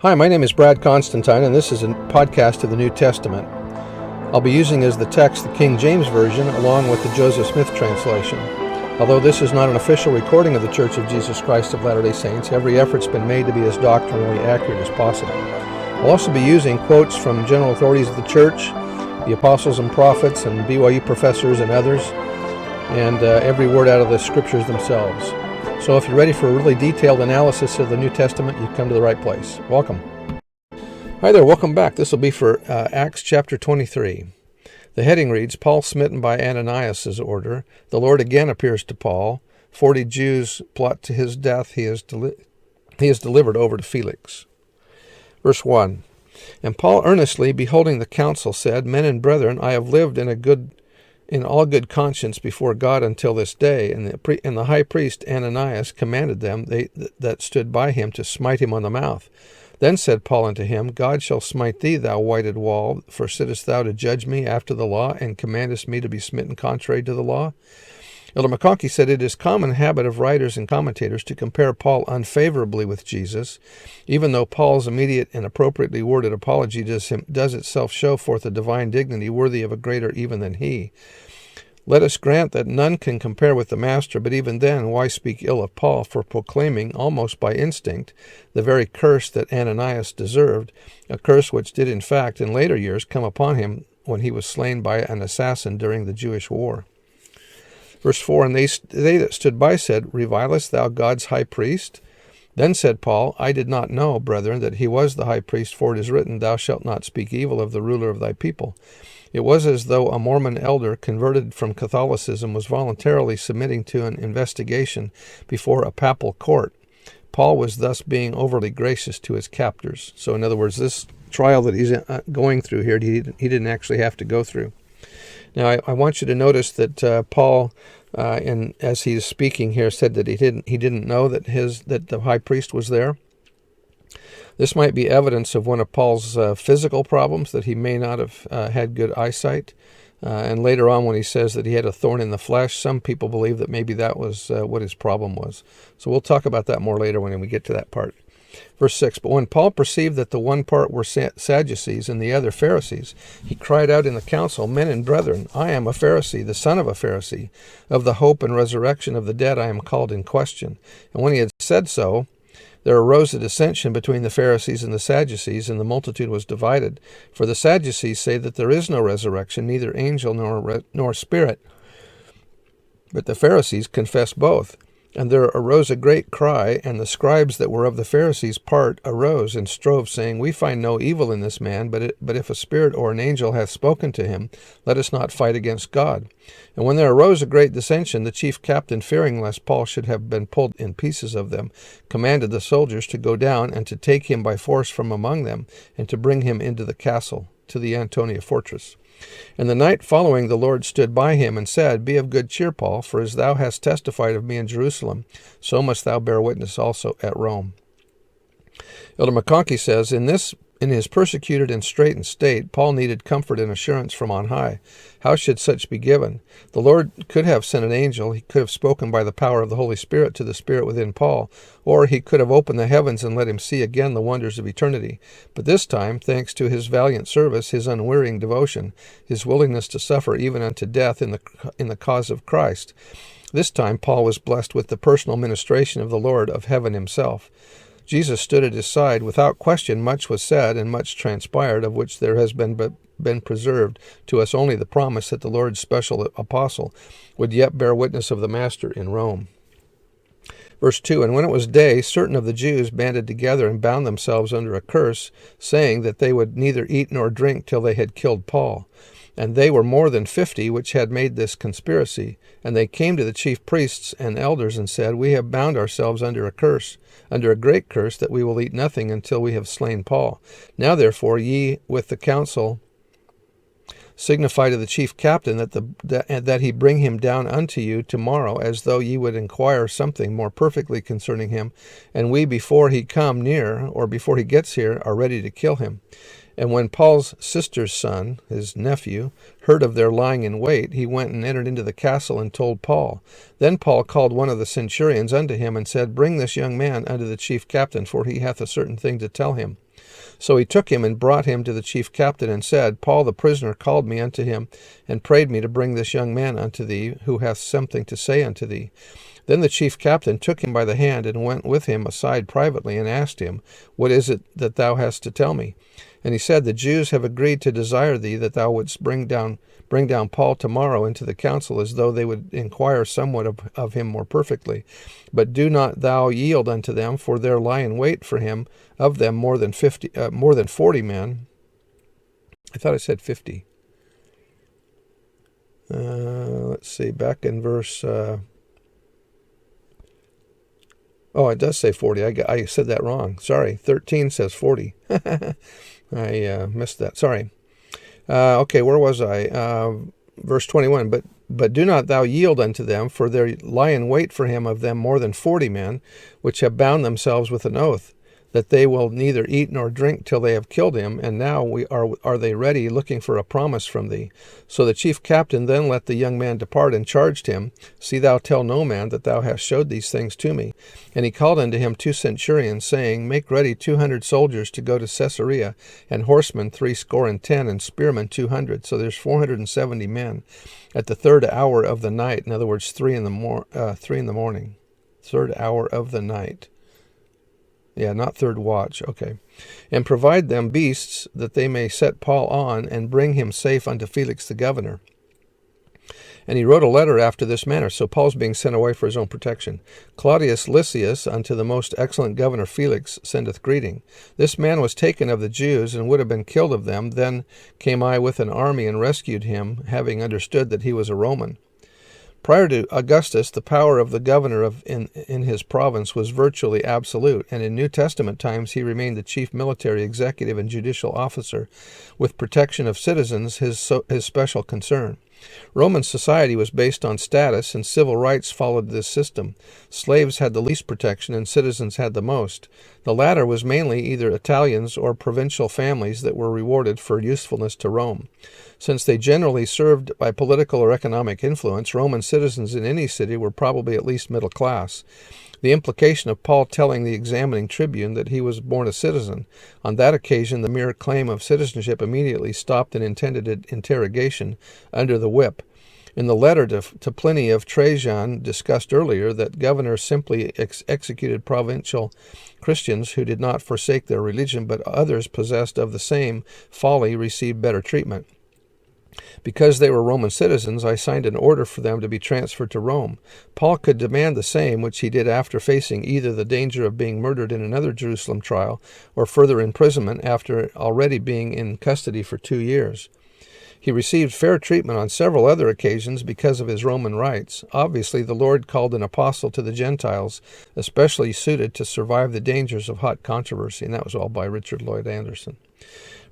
Hi, my name is Brad Constantine, and this is a podcast of the New Testament. I'll be using as the text the King James Version along with the Joseph Smith translation. Although this is not an official recording of the Church of Jesus Christ of Latter-day Saints, every effort's been made to be as doctrinally accurate as possible. I'll also be using quotes from general authorities of the Church, the apostles and prophets, and BYU professors and others, and every word out of the Scriptures themselves. So if you're ready for a really detailed analysis of the New Testament, you've come to the right place. Welcome. Hi there, welcome back. This will be for Acts chapter 23. The heading reads, Paul smitten by Ananias' order. The Lord again appears to Paul. 40 Jews plot to his death. He is delivered over to Felix. Verse 1. And Paul earnestly, beholding the council, said, Men and brethren, I have lived in all good conscience before God until this day. And the high priest Ananias commanded them that stood by him to smite him on the mouth. Then said Paul unto him, God shall smite thee, thou whited wall, for sittest thou to judge me after the law, and commandest me to be smitten contrary to the law? Elder McConkie said, It is common habit of writers and commentators to compare Paul unfavorably with Jesus, even though Paul's immediate and appropriately worded apology does itself show forth a divine dignity worthy of a greater even than he. Let us grant that none can compare with the Master, but even then, why speak ill of Paul for proclaiming, almost by instinct, the very curse that Ananias deserved, a curse which did in fact in later years come upon him when he was slain by an assassin during the Jewish war. Verse 4, And they that stood by said, Revilest thou God's high priest? Then said Paul, I did not know, brethren, that he was the high priest, for it is written, Thou shalt not speak evil of the ruler of thy people. It was as though a Mormon elder converted from Catholicism was voluntarily submitting to an investigation before a papal court. Paul was thus being overly gracious to his captors. So in other words, this trial that he's going through here, he didn't actually have to go through. Now, I want you to notice that Paul, as he's speaking here, said that he didn't know that the high priest was there. This might be evidence of one of Paul's physical problems, that he may not have had good eyesight. And later on, when he says that he had a thorn in the flesh, some people believe that maybe that was what his problem was. So we'll talk about that more later when we get to that part. Verse 6, But when Paul perceived that the one part were Sadducees and the other Pharisees, he cried out in the council, Men and brethren, I am a Pharisee, the son of a Pharisee. Of the hope and resurrection of the dead I am called in question. And when he had said so, there arose a dissension between the Pharisees and the Sadducees, and the multitude was divided. For the Sadducees say that there is no resurrection, neither angel nor spirit. But the Pharisees confess both. And there arose a great cry, and the scribes that were of the Pharisees' part arose and strove, saying, We find no evil in this man, but if a spirit or an angel hath spoken to him, let us not fight against God. And when there arose a great dissension, the chief captain, fearing lest Paul should have been pulled in pieces of them, commanded the soldiers to go down and to take him by force from among them, and to bring him into the castle, to the Antonia fortress. And the night following the Lord stood by him and said, Be of good cheer, Paul, for as thou hast testified of me in Jerusalem, so must thou bear witness also at Rome. Elder McConkie says, In his persecuted and straitened state, Paul needed comfort and assurance from on high. How should such be given? The Lord could have sent an angel. He could have spoken by the power of the Holy Spirit to the Spirit within Paul, or he could have opened the heavens and let him see again the wonders of eternity. But this time, thanks to his valiant service, his unwearying devotion, his willingness to suffer even unto death in the cause of Christ, this time Paul was blessed with the personal ministration of the Lord of heaven himself. Jesus stood at his side. Without question, much was said and much transpired, of which there has been preserved to us only the promise that the Lord's special apostle would yet bear witness of the Master in Rome. Verse 2, And when it was day, certain of the Jews banded together and bound themselves under a curse, saying that they would neither eat nor drink till they had killed Paul. And they were more than 50 which had made this conspiracy. And they came to the chief priests and elders and said, We have bound ourselves under a great curse, that we will eat nothing until we have slain Paul. Now therefore ye with the council signify to the chief captain that he bring him down unto you tomorrow, as though ye would inquire something more perfectly concerning him, and we before he come near, or before he gets here, are ready to kill him. And when Paul's sister's son, his nephew, heard of their lying in wait, he went and entered into the castle and told Paul. Then Paul called one of the centurions unto him and said, Bring this young man unto the chief captain, for he hath a certain thing to tell him. So he took him and brought him to the chief captain, and said, Paul the prisoner called me unto him, and prayed me to bring this young man unto thee, who hath something to say unto thee. Then the chief captain took him by the hand, and went with him aside privately, and asked him, What is it that thou hast to tell me? And he said, The Jews have agreed to desire thee that thou wouldst bring down Paul tomorrow into the council, as though they would inquire somewhat of him more perfectly. But do not thou yield unto them, for there lie in wait for him of them more than 40 men. I thought I said 50. Let's see, back in verse... it does say 40. I said that wrong. Sorry, 13 says 40. I missed that. Sorry. Okay, where was I? Verse 21. But do not thou yield unto them, for there lie in wait for him of them more than 40 men, which have bound themselves with an oath, that they will neither eat nor drink till they have killed him, and now are they ready, looking for a promise from thee. So the chief captain then let the young man depart, and charged him, See thou tell no man that thou hast showed these things to me. And he called unto him 2 centurions, saying, Make ready 200 soldiers to go to Caesarea, and horsemen 70, and spearmen 200. So there's 470 men at the 3rd hour of the night. In other words, 3 in the morning. 3rd hour of the night. Yeah, not third watch. Okay. And provide them beasts, that they may set Paul on, and bring him safe unto Felix the governor. And he wrote a letter after this manner. So Paul's being sent away for his own protection. Claudius Lysias unto the most excellent governor Felix sendeth greeting. This man was taken of the Jews, and would have been killed of them. Then came I with an army, and rescued him, having understood that he was a Roman. Prior to Augustus, the power of the governor in his province was virtually absolute, and in New Testament times he remained the chief military, executive, and judicial officer, with protection of citizens his special concern. Roman society was based on status, and civil rights followed this system. Slaves had the least protection, and citizens had the most. The latter was mainly either Italians or provincial families that were rewarded for usefulness to Rome. Since they generally served by political or economic influence, Roman citizens in any city were probably at least middle class. The implication of Paul telling the examining tribune that he was born a citizen, on that occasion the mere claim of citizenship immediately stopped an intended interrogation under the whip. In the letter to Pliny of Trajan discussed earlier, that governors simply executed provincial Christians who did not forsake their religion, but others possessed of the same folly received better treatment. Because they were Roman citizens, I signed an order for them to be transferred to Rome. Paul could demand the same, which he did after facing either the danger of being murdered in another Jerusalem trial or further imprisonment after already being in custody for 2 years. He received fair treatment on several other occasions because of his Roman rights. Obviously, the Lord called an apostle to the Gentiles, especially suited to survive the dangers of hot controversy, and that was all by Richard Lloyd Anderson.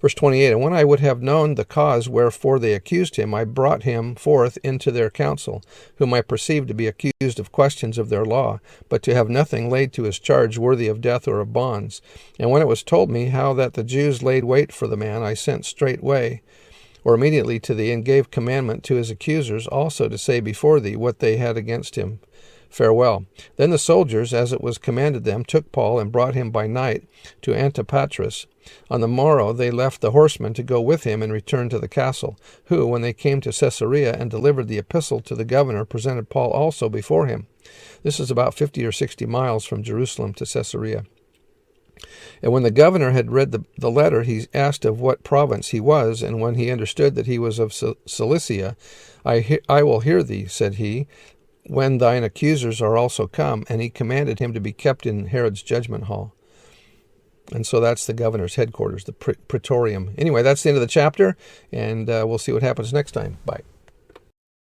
Verse 28, And when I would have known the cause wherefore they accused him, I brought him forth into their council, whom I perceived to be accused of questions of their law, but to have nothing laid to his charge worthy of death or of bonds. And when it was told me how that the Jews laid wait for the man, I sent straightway, or immediately to thee, and gave commandment to his accusers also to say before thee what they had against him. Farewell. Then the soldiers, as it was commanded them, took Paul and brought him by night to Antipatris. On the morrow they left the horsemen to go with him and return to the castle, who, when they came to Caesarea and delivered the epistle to the governor, presented Paul also before him. This is about 50 or 60 miles from Jerusalem to Caesarea. And when the governor had read the letter, he asked of what province he was, and when he understood that he was of Cilicia, I will hear thee, said he, when thine accusers are also come. And he commanded him to be kept in Herod's judgment hall. And so that's the governor's headquarters, the Praetorium. Anyway, that's the end of the chapter, and we'll see what happens next time. Bye.